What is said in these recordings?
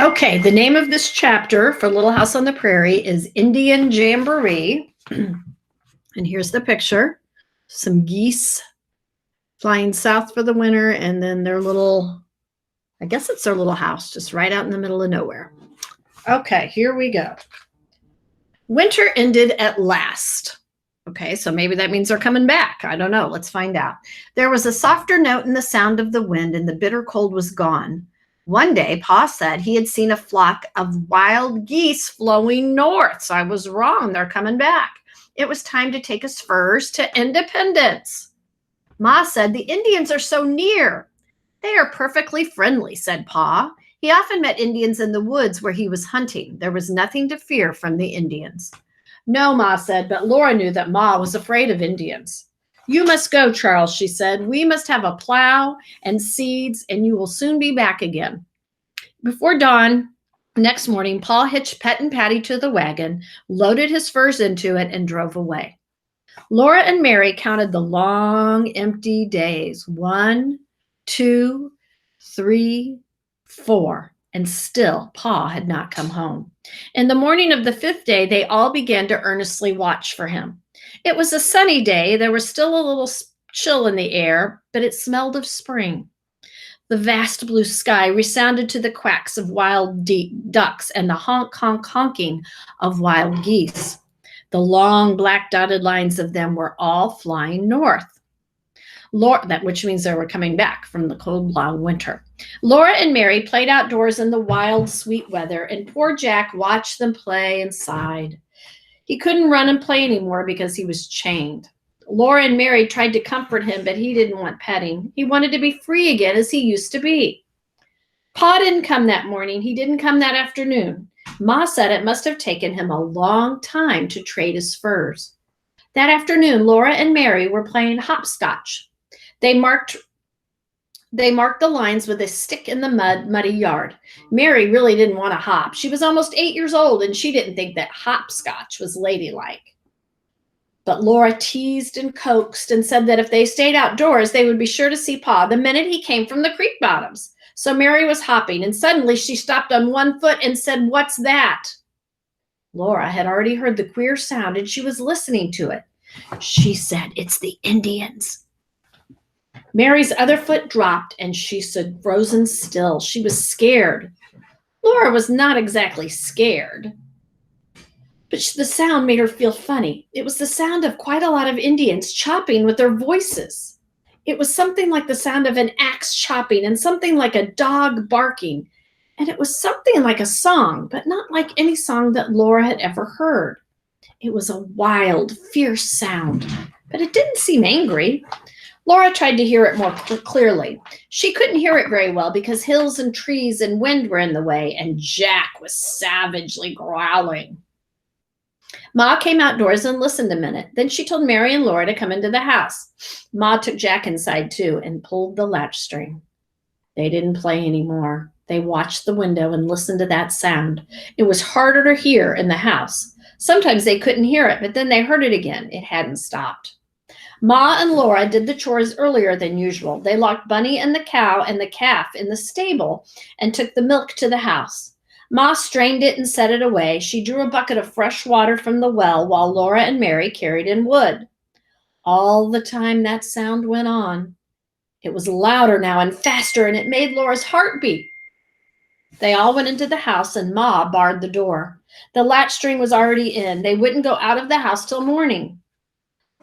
Okay, the name of this chapter for Little House on the Prairie is Indian Jamboree. And here's the picture. Some geese flying south for the winter, and then their little, I guess it's their little house, just right out in the middle of nowhere. Okay, here we go. Winter ended at last. Okay, so maybe that means they're coming back. I don't know. Let's find out. There was a softer note in the sound of the wind, and the bitter cold was gone. One day, Pa said he had seen a flock of wild geese flowing north. So I was wrong. They're coming back. It was time to take his furs to Independence. Ma said, the Indians are so near. They are perfectly friendly, said Pa. He often met Indians in the woods where he was hunting. There was nothing to fear from the Indians. No, Ma said, but Laura knew that Ma was afraid of Indians. You must go, Charles, she said. We must have a plow and seeds, and you will soon be back again. Before dawn, next morning, Pa hitched Pet and Patty to the wagon, loaded his furs into it, and drove away. Laura and Mary counted the long, empty days. 1, 2, 3, 4, and still Pa had not come home. In the morning of the 5th day, they all began to earnestly watch for him. It was a sunny day. There was still a little chill in the air, but it smelled of spring. The vast blue sky resounded to the quacks of wild ducks and the honk, honk, honking of wild geese. The long black dotted lines of them were all flying north. Which means they were coming back from the cold, long winter. Laura and Mary played outdoors in the wild, sweet weather, and poor Jack watched them play and sighed. He couldn't run and play anymore because he was chained. Laura and Mary tried to comfort him, but he didn't want petting. He wanted to be free again as he used to be. Pa didn't come that morning. He didn't come that afternoon. Ma said it must have taken him a long time to trade his furs. That afternoon, Laura and Mary were playing hopscotch. They marked the lines with a stick in the muddy yard. Mary really didn't want to hop. She was almost 8 years old, and she didn't think that hopscotch was ladylike. But Laura teased and coaxed and said that if they stayed outdoors, they would be sure to see Pa the minute he came from the creek bottoms. So Mary was hopping, and suddenly she stopped on one foot and said, "What's that?" Laura had already heard the queer sound, and she was listening to it. She said, "It's the Indians." Mary's other foot dropped, and she stood frozen still. She was scared. Laura was not exactly scared, but the sound made her feel funny. It was the sound of quite a lot of Indians chopping with their voices. It was something like the sound of an axe chopping and something like a dog barking. And it was something like a song, but not like any song that Laura had ever heard. It was a wild, fierce sound, but it didn't seem angry. Laura tried to hear it more clearly. She couldn't hear it very well because hills and trees and wind were in the way, and Jack was savagely growling. Ma came outdoors and listened a minute. Then she told Mary and Laura to come into the house. Ma took Jack inside too and pulled the latch string. They didn't play anymore. They watched the window and listened to that sound. It was harder to hear in the house. Sometimes they couldn't hear it, but then they heard it again. It hadn't stopped. Ma and Laura did the chores earlier than usual. They locked Bunny and the cow and the calf in the stable and took the milk to the house. Ma strained it and set it away. She drew a bucket of fresh water from the well while Laura and Mary carried in wood. All the time that sound went on. It was louder now and faster, and it made Laura's heart beat. They all went into the house, and Ma barred the door. The latch string was already in. They wouldn't go out of the house till morning.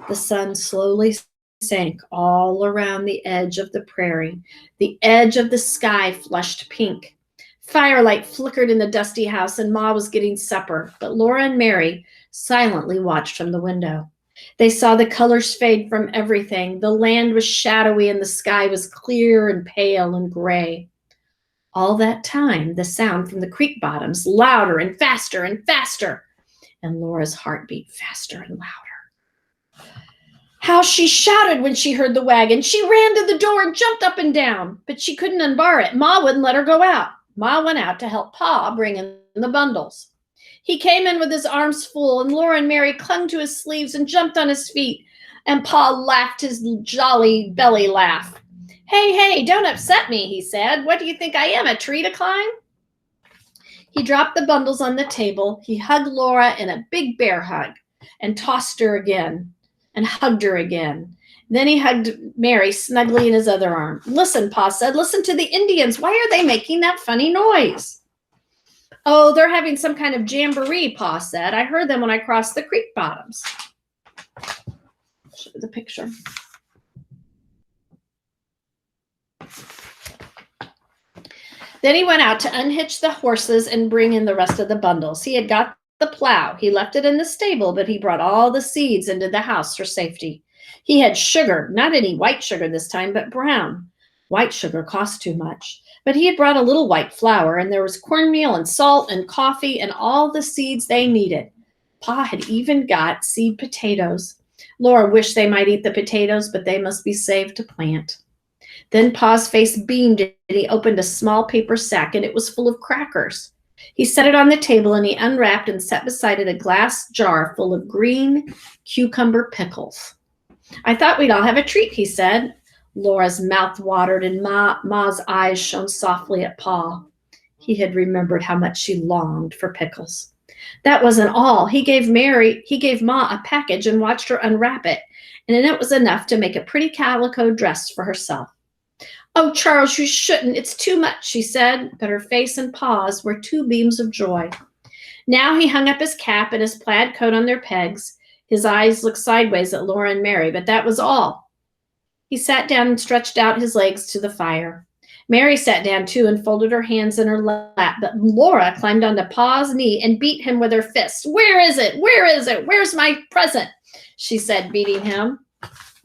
The sun slowly sank all around the edge of the prairie. The edge of the sky flushed pink. Firelight flickered in the dusty house, and Ma was getting supper, but Laura and Mary silently watched from the window. They saw the colors fade from everything. The land was shadowy, and the sky was clear and pale and gray. All that time, the sound from the creek bottoms, louder and faster, and Laura's heart beat faster and louder. How she shouted when she heard the wagon. She ran to the door and jumped up and down, but she couldn't unbar it. Ma wouldn't let her go out. Ma went out to help Pa bring in the bundles. He came in with his arms full, and Laura and Mary clung to his sleeves and jumped on his feet, and Pa laughed his jolly belly laugh. "Hey, don't upset me," he said. "What do you think I am, a tree to climb?" He dropped the bundles on the table. He hugged Laura in a big bear hug and tossed her again and hugged her again. Then he hugged Mary snugly in his other arm. Listen, Pa said, listen to the Indians. Why are they making that funny noise? Oh, they're having some kind of jamboree, Pa said. I heard them when I crossed the creek bottoms. Show the picture. Then he went out to unhitch the horses and bring in the rest of the bundles. He had got the plow. He left it in the stable, but he brought all the seeds into the house for safety. He had sugar, not any white sugar this time, but brown. White sugar cost too much. But he had brought a little white flour, and there was cornmeal and salt and coffee and all the seeds they needed. Pa had even got seed potatoes. Laura wished they might eat the potatoes, but they must be saved to plant. Then Pa's face beamed and he opened a small paper sack, and it was full of crackers. He set it on the table and he unwrapped and set beside it a glass jar full of green cucumber pickles. I thought we'd all have a treat, he said. Laura's mouth watered and Ma's eyes shone softly at Pa. He had remembered how much she longed for pickles. That wasn't all. He gave Ma a package and watched her unwrap it, and it was enough to make a pretty calico dress for herself. Oh, Charles, you shouldn't. It's too much, she said, but her face and Pa's were two beams of joy. Now he hung up his cap and his plaid coat on their pegs. His eyes looked sideways at Laura and Mary, but that was all. He sat down and stretched out his legs to the fire. Mary sat down too and folded her hands in her lap, but Laura climbed onto Pa's knee and beat him with her fists. Where is it? Where is it? Where's my present? She said, beating him.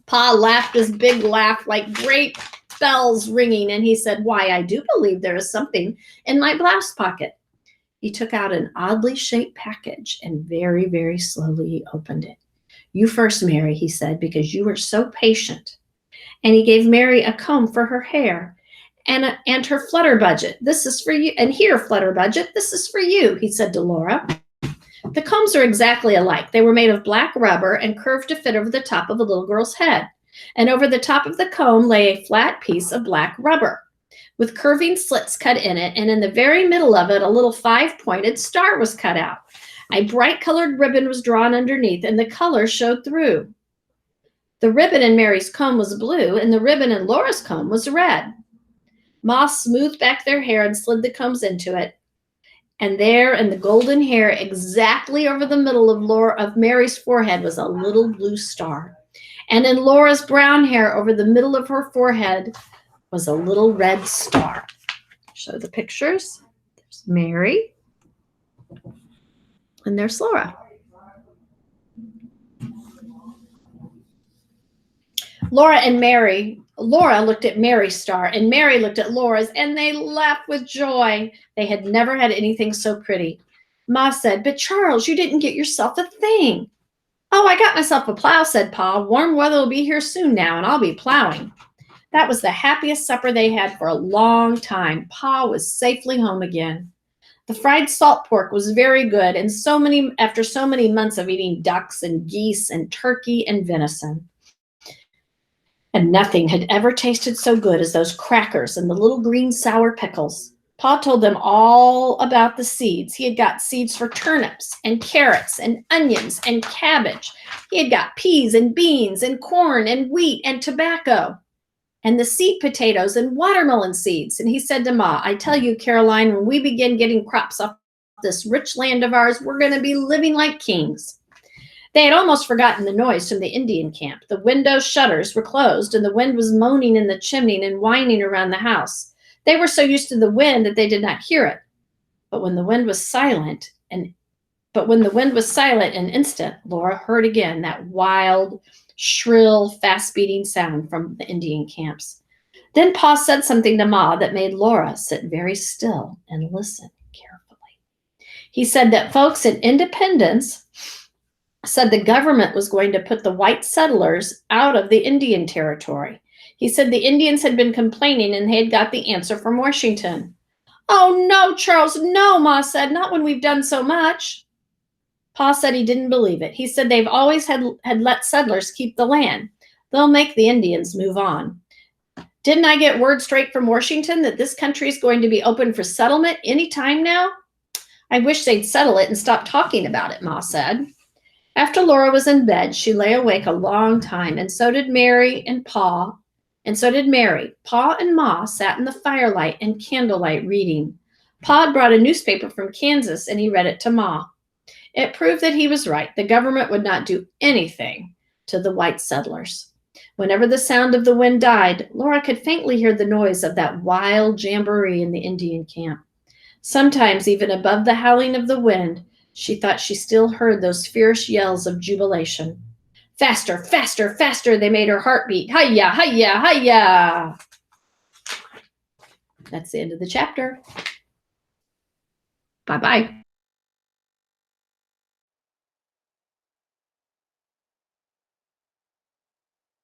Pa laughed his big laugh like great bells ringing, and he said, why, I do believe there is something in my blouse pocket. He took out an oddly shaped package and very, very slowly he opened it. You first, Mary, he said, because you were so patient. And he gave Mary a comb for her hair and her flutter budget. This is for you. And here, flutter budget, this is for you, he said to Laura. The combs are exactly alike. They were made of black rubber and curved to fit over the top of a little girl's head. And over the top of the comb lay a flat piece of black rubber with curving slits cut in it, and in the very middle of it, a little five-pointed star was cut out. A bright-colored ribbon was drawn underneath, and the color showed through. The ribbon in Mary's comb was blue, and the ribbon in Laura's comb was red. Ma smoothed back their hair and slid the combs into it, and there in the golden hair, exactly over the middle of Mary's forehead, was a little blue star. And in Laura's brown hair over the middle of her forehead was a little red star. Show the pictures. There's Mary. And there's Laura. Laura looked at Mary's star, and Mary looked at Laura's, and they laughed with joy. They had never had anything so pretty. Ma said, but Charles, you didn't get yourself a thing. Oh, I got myself a plow, said Pa. Warm weather will be here soon now, and I'll be plowing. That was the happiest supper they had for a long time. Pa was safely home again. The fried salt pork was very good, and after so many months of eating ducks and geese and turkey and venison. And nothing had ever tasted so good as those crackers and the little green sour pickles. Pa told them all about the seeds. He had got seeds for turnips and carrots and onions and cabbage. He had got peas and beans and corn and wheat and tobacco and the seed potatoes and watermelon seeds. And he said to Ma, I tell you, Caroline, when we begin getting crops off this rich land of ours, we're going to be living like kings. They had almost forgotten the noise from the Indian camp. The window shutters were closed, and the wind was moaning in the chimney and whining around the house. They were so used to the wind that they did not hear it. But when the wind was silent, an instant, Laura heard again that wild, shrill, fast-beating sound from the Indian camps. Then Pa said something to Ma that made Laura sit very still and listen carefully. He said that folks in Independence said the government was going to put the white settlers out of the Indian territory. He said the Indians had been complaining and they had got the answer from Washington. Oh, no, Charles, no, Ma said, not when we've done so much. Pa said he didn't believe it. He said they've always had let settlers keep the land. They'll make the Indians move on. Didn't I get word straight from Washington that this country is going to be open for settlement any time now? I wish they'd settle it and stop talking about it, Ma said. After Laura was in bed, she lay awake a long time, and so did Mary and Pa. And so did Mary. Pa and Ma sat in the firelight and candlelight reading. Pa had brought a newspaper from Kansas, and he read it to Ma. It proved that he was right. The government would not do anything to the white settlers. Whenever the sound of the wind died, Laura could faintly hear the noise of that wild jamboree in the Indian camp. Sometimes, even above the howling of the wind, she thought she still heard those fierce yells of jubilation. Faster, faster, faster, they made her heart beat. Hi-ya, hi-ya, hi-ya. That's the end of the chapter. Bye-bye.